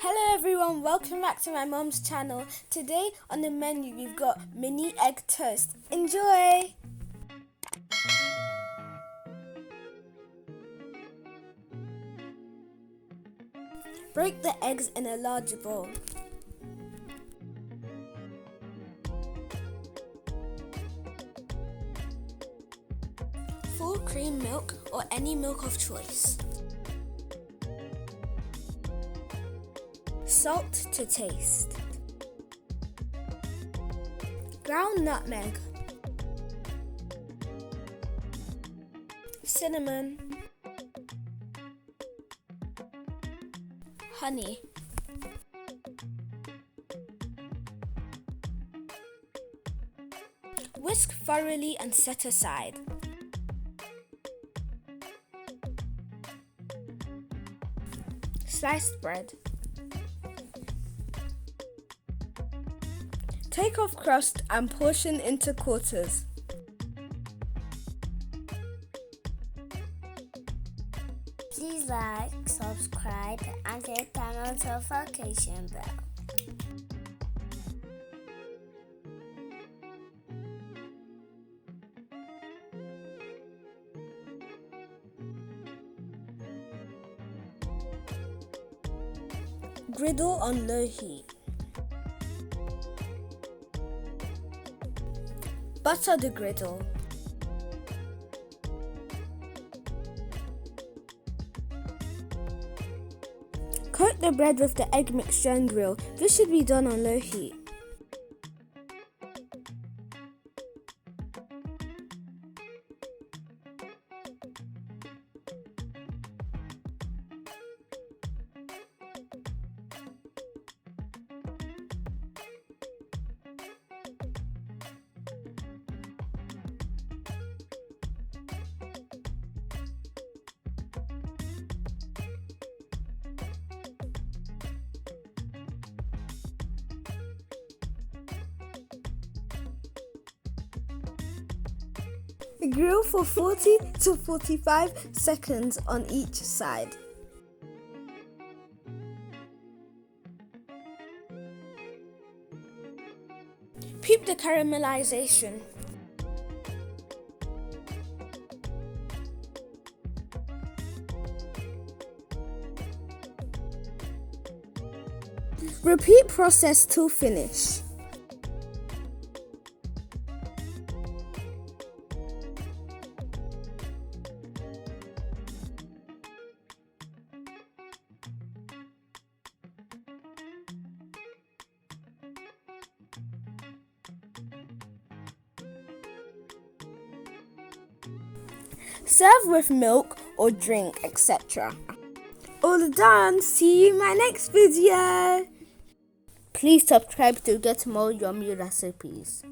Hello everyone, welcome back to my mum's channel. Today on the menu we've got mini egg toast. Enjoy! Break the eggs in a large bowl. Full cream milk or any milk of choice. Salt to taste. Ground nutmeg. Cinnamon. Honey. Whisk thoroughly and set aside. Sliced bread. Take off crust and portion into quarters. Please like, subscribe, and hit the notification bell. Griddle on low heat. Butter the griddle. Coat the bread with the egg mixture and grill. This should be done on low heat. Grill for 40 to 45 seconds on each side. Peep the caramelization. Repeat process till finish. Serve with milk or drink, etc. All done. See you in my next video. Please subscribe to get more yummy recipes.